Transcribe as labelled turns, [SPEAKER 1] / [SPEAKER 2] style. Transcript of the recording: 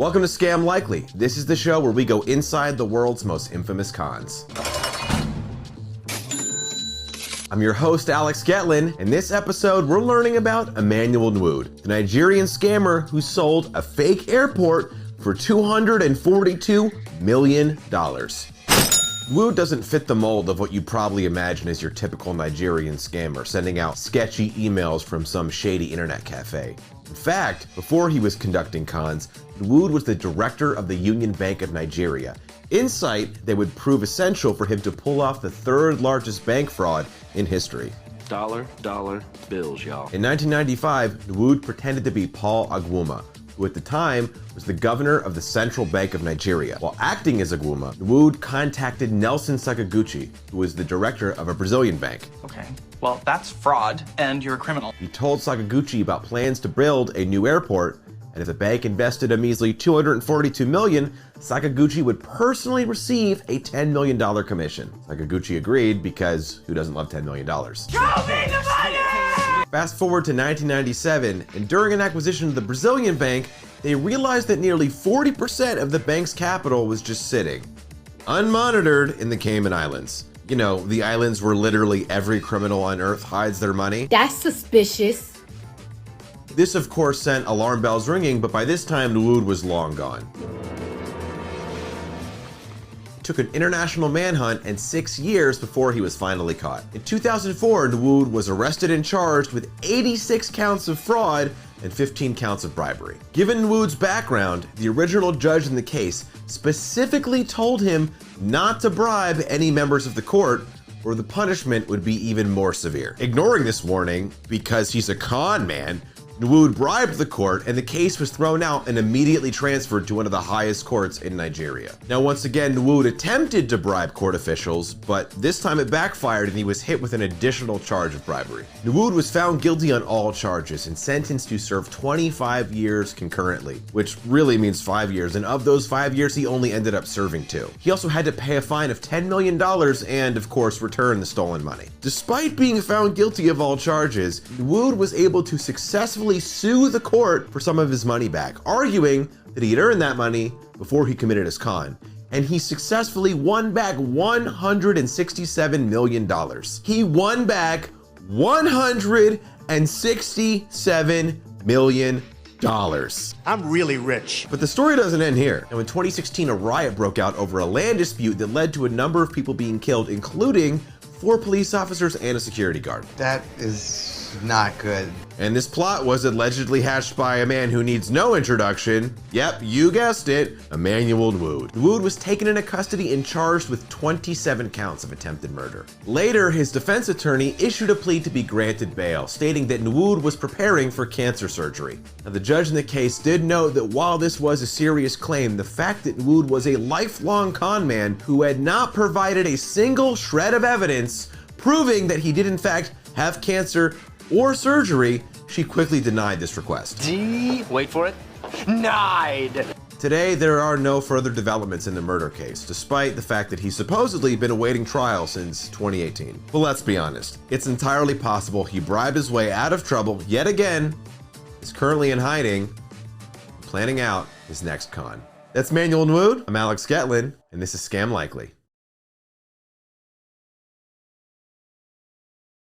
[SPEAKER 1] Welcome to Scam Likely. This is the show where we go inside the world's most infamous cons. I'm your host, Alex Getlin. In this episode, we're learning about Emmanuel Nwoud, the Nigerian scammer who sold a fake airport for $242 million. Nwoud doesn't fit the mold of what you probably imagine as your typical Nigerian scammer, sending out sketchy emails from some shady internet cafe. In fact, before he was conducting cons, Nwoud was the director of the Union Bank of Nigeria, insight that would prove essential for him to pull off the third largest bank fraud in history.
[SPEAKER 2] Dollar bills, y'all.
[SPEAKER 1] In 1995, Nwoud pretended to be Paul Agwuma, who at the time was the governor of the Central Bank of Nigeria. While acting as Agwuma, Nwoud contacted Nelson Sakaguchi, who was the director of a Brazilian bank.
[SPEAKER 3] Okay, well, that's fraud, and you're a criminal.
[SPEAKER 1] He told Sakaguchi about plans to build a new airport, and if the bank invested a measly $242 million, Sakaguchi would personally receive a $10 million commission. Sakaguchi agreed because who doesn't love $10 million?
[SPEAKER 3] Show me the money!
[SPEAKER 1] Fast forward to 1997, and during an acquisition of the Brazilian bank, they realized that nearly 40% of the bank's capital was just sitting, unmonitored, in the Cayman Islands. You know, the islands where literally every criminal on earth hides their money.
[SPEAKER 4] That's suspicious.
[SPEAKER 1] This, of course, sent alarm bells ringing, but by this time, Nwoud was long gone. It took an international manhunt and 6 years before he was finally caught. In 2004, Nwoud was arrested and charged with 86 counts of fraud and 15 counts of bribery. Given Nwoud's background, the original judge in the case specifically told him not to bribe any members of the court, or the punishment would be even more severe. Ignoring this warning, because he's a con man, Nwoud bribed the court and the case was thrown out and immediately transferred to one of the highest courts in Nigeria. Now, once again, Nwoud attempted to bribe court officials, but this time it backfired and he was hit with an additional charge of bribery. Nwoud was found guilty on all charges and sentenced to serve 25 years concurrently, which really means 5 years, and of those 5 years, he only ended up serving 2. He also had to pay a fine of $10 million and, of course, return the stolen money. Despite being found guilty of all charges, Nwoud was able to successfully sue the court for some of his money back, arguing that he had earned that money before he committed his con. And he successfully won back $167 million. He won back $167 million.
[SPEAKER 5] I'm really rich.
[SPEAKER 1] But the story doesn't end here. Now, in 2016, a riot broke out over a land dispute that led to a number of people being killed, including 4 police officers and a security guard.
[SPEAKER 5] That is not good.
[SPEAKER 1] And this plot was allegedly hatched by a man who needs no introduction. Yep, you guessed it, Emmanuel Nwoud. Nwoud was taken into custody and charged with 27 counts of attempted murder. Later, his defense attorney issued a plea to be granted bail, stating that Nwoud was preparing for cancer surgery. Now, the judge in the case did note that while this was a serious claim, the fact that Nwoud was a lifelong con man who had not provided a single shred of evidence proving that he did in fact have cancer or surgery, she quickly denied this request.
[SPEAKER 3] Wait for it. Denied.
[SPEAKER 1] Today, there are no further developments in the murder case, despite the fact that he's supposedly been awaiting trial since 2018. But let's be honest, it's entirely possible he bribed his way out of trouble yet again, is currently in hiding, planning out his next con. That's Emmanuel Nwoud. I'm Alex Getlin, and this is Scam Likely.